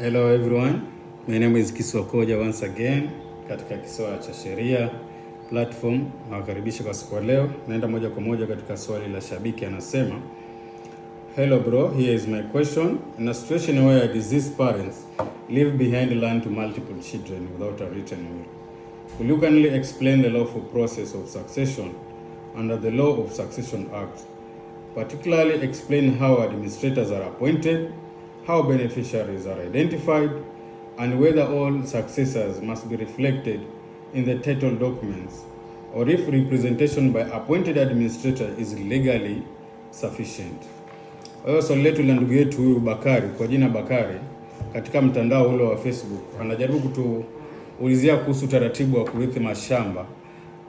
Hello everyone, my name is Kiswakoja once again katika Kiswa cha Sheria platform. Nawakaribisha kwa siku leo. Naenda moja kwa moja katika swali la shabiki, anasema, hello bro, here is my question. In a situation where deceased parents leave behind land to multiple children without a written will, will you kindly explain the lawful process of succession under the Law of Succession Act? Particularly explain how administrators are appointed, how beneficiaries are identified, and whether all successors must be reflected in the title documents, or if representation by appointed administrator is legally sufficient. Kwa hiyo swali letu la ndugu yetu huyu Bakari, kwa jina Bakari, katika mtandao ule wa Facebook, anajaribu kutuulizia kuhusu taratibu wa kurithi mashamba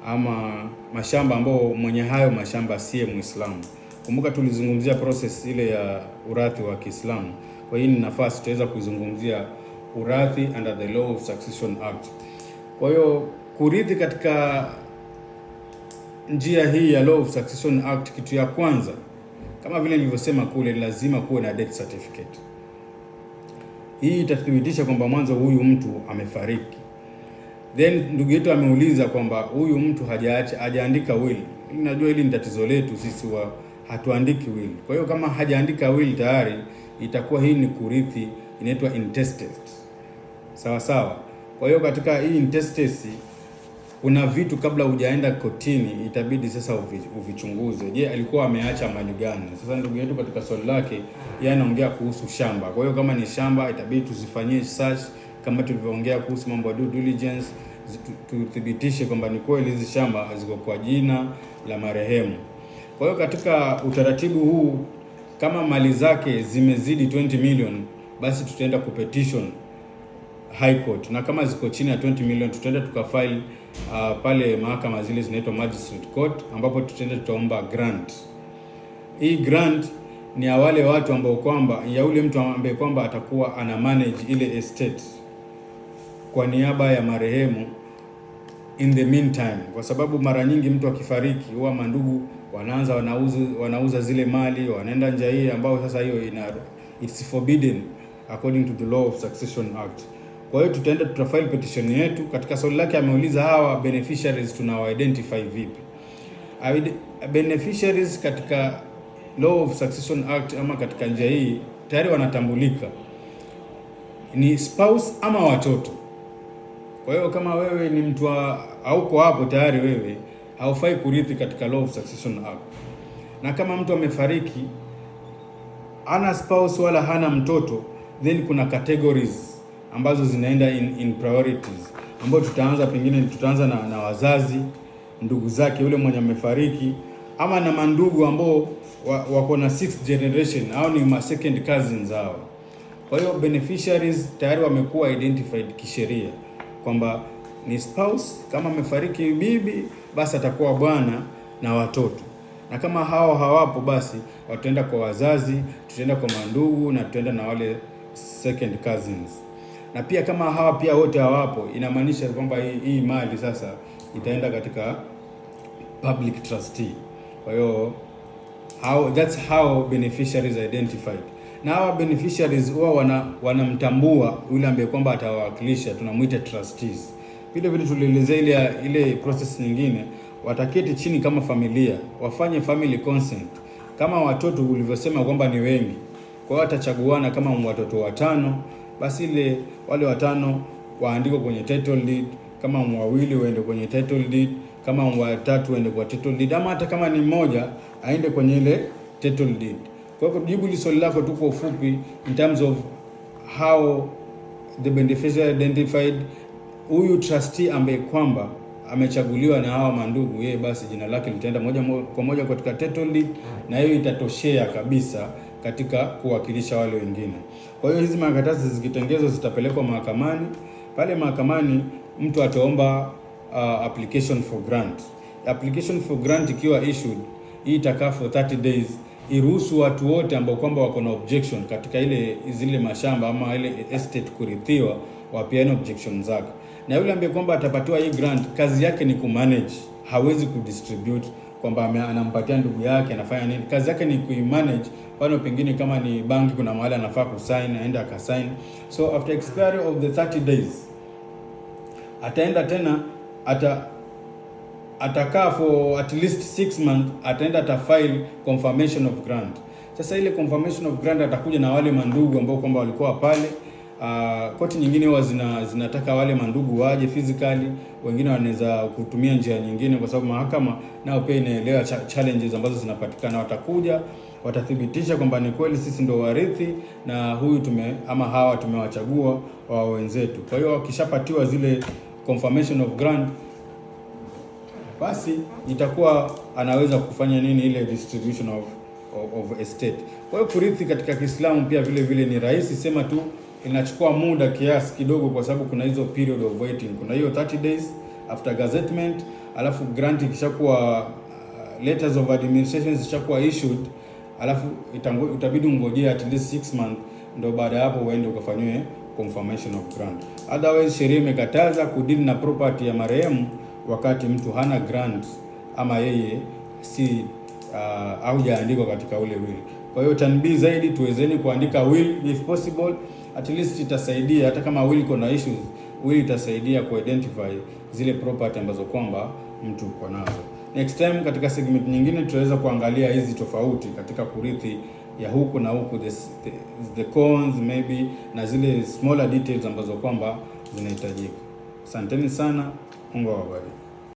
ama mashamba ambao mwenye hayo mashamba siye Muislamu. Kumbuka tulizungumzia process ile ya urathi wa Kiislamu. Kwa hiyo ni nafasi tutaweza kuzungumzia urathi under the Law of Succession Act. Kwa hiyo kurithi katika njia hii ya Law of Succession Act, kitu ya kwanza kama vile nilivyosema kule, lazima kuwe na death certificate. Hii itathibitisha kwamba mwanzo huyu mtu amefariki. Then ndugu yetu ameuliza kwamba huyu mtu hajaandika will. Najua hili ni tatizo letu sisi wa hatuandiki will. Kwa hiyo kama hajaandika will tayari, itakuwa hii ni kurithi, inaitwa intestate. Sawa sawa. Kwa hiyo katika hii intestacy kuna vitu kabla hujaenda kotini itabidi sasa uvichunguze. Je, alikuwa ameacha mali gani? Sasa ndugu yetu katika swali lake yeye anaongea kuhusu shamba. Kwa hiyo kama ni shamba itabidi tuzifanyie search kama tulivyoongea kuhusu mambo ya due diligence, tuthibitishe kwamba ni kweli hizi shamba ziko kwa jina la marehemu. Kwa hiyo katika utaratibu huu, kama mali zake zimezidi 20 million, basi tutaenda kupetition High Court, na kama ziko chini ya 20 million tutaenda tukafile pale mahakama zile zinaitwa Magistrate Court, ambapo tutaomba grant. Hii grant ni ya wale watu ambao kwamba ya ule mtu ambaye kwamba atakuwa ana manage ile estate kwa niaba ya marehemu in the meantime, kwa sababu mara nyingi mtu akifariki huwa mandugu wanauza zile mali, wanaenda njia hii ambao sasa hiyo it's forbidden according to the Law of Succession Act. Kwa hiyo tutafile petition yetu. Katika swali lake ameuliza hawa beneficiaries tunawa identify vipi? Beneficiaries katika Law of Succession Act ama katika njia hii tayari wanatambulika, ni spouse ama watoto. Kwa hiyo kama wewe ni mtu hauko hapo tayari, wewe haufai kurithi katika Law of Succession Act. Na kama mtu amefariki hana spouse wala hana mtoto, then kuna categories ambazo zinaenda in priorities, ambapo tutaanza na wazazi, ndugu zake yule mwenye amefariki, ama na mandugu ambao wako na 6th generation au ni ma second cousins hao. Kwa hiyo beneficiaries tayari wamekuwa identified kisheria kwamba ni spouse. Kama amefariki bibi, basi atakuwa bwana na watoto, na kama hao hawapo, basi wataenda kwa wazazi, tutaenda kwa mandugu, na tutaenda na wale second cousins. Na pia kama hawa pia wote hawapo, inamaanisha kwamba hii mali sasa itaenda katika public trustee. Kwa hiyo that's how beneficiaries identified. Na hawa beneficiaries huwa wanamtambua yule ambaye kwamba atawawakilisha, tunamuita trustees. Vile vile tulielezea ile process nyingine, wataketi chini kama familia, wafanye family consent. Kama watoto ulivyosema kwamba ni wengi, kwa hiyo watachaguana kama watoto 5, basi wale 5 waandikwe kwenye title deed, kama 2 waende kwenye title deed, kama 3 waende kwa title deed, ama hata kama ni mmoja aende kwenye ile title deed. Kwa hiyo kujibu swali lako tu kwa ufupi, in terms of how the beneficiary identified, huyu trustee ambaye kwamba amechaguliwa na hawa mandugu, yeye basi jina lake litaenda moja kwa moja katika title deed, na hiyo itatoshea kabisa katika kuwakilisha wale wengine. Kwa hiyo hizi makaratasi zikitengezwa zitapelekwa mahakamani. Pale mahakamani mtu ataomba application for grant. Application for grant ikiwa issued, hii itakaa for 30 days, iruhusu watu wote ambao kwamba wako na objection katika zile mashamba ama ile estate kurithiwa, wapiane objection zake. Na yule ambaye kwamba atapatiwa hii grant, kazi yake ni kumanage, hawezi kudistribute kwamba anampatia ndugu yake, anafanya nini. Kazi yake ni kuimanage pale, pengine kama ni banki kuna mahali anafaa kusign, aende akasign. So after expiry of the 30 days ataenda tena, atakaa for at least 6 months, ataenda atafile confirmation of grant. Sasa ile confirmation of grant atakuja na wale mandugu ambao kwamba walikuwa pale. Koti nyingine huwa zinataka wale mandugu waje physically, wengine wanaweza kutumia njia nyingine, kwa sababu mahakama nao pia inaelewa challenges ambazo zinapatikana. Watakuja, watathibitisha kwamba ni kweli sisi ndio warithi na huyu hawa tumewachagua wa wenzetu. Kwa hiyo wakishapatiwa zile confirmation of grant, basi itakuwa anaweza kufanya nini, ile distribution of estate. Kwa hiyo kurithi katika Kiislamu pia vile ni rahisi, sema tu inachukua muda kiasi kidogo, kwa sababu kuna hizo period of waiting. Kuna hiyo 30 days after gazettement, alafu grant ikishakuwa letters of administration zishakuwa issued, alafu itabidi ngojea at least 6 months, ndio baada ya hapo uende ukafanywe confirmation of grant. Otherwise sheria imekataza kudili na property ya marehemu wakati mtu hana grant ama yeye si haujaandikwa katika ule will. Kwa hiyo tanbii zaidi, tuwezeni kuandika will if possible. At least itasaidia, hata kama will iko na issues, will itasaidia kuidentify zile property ambazo kwamba mtu uko nazo. Next time katika segment nyingine tutaweza kuangalia hizi tofauti katika kurithi ya huku na huku, the cons maybe, na zile smaller details ambazo kwamba zinahitajika. Asanteni sana, Mungu awabariki.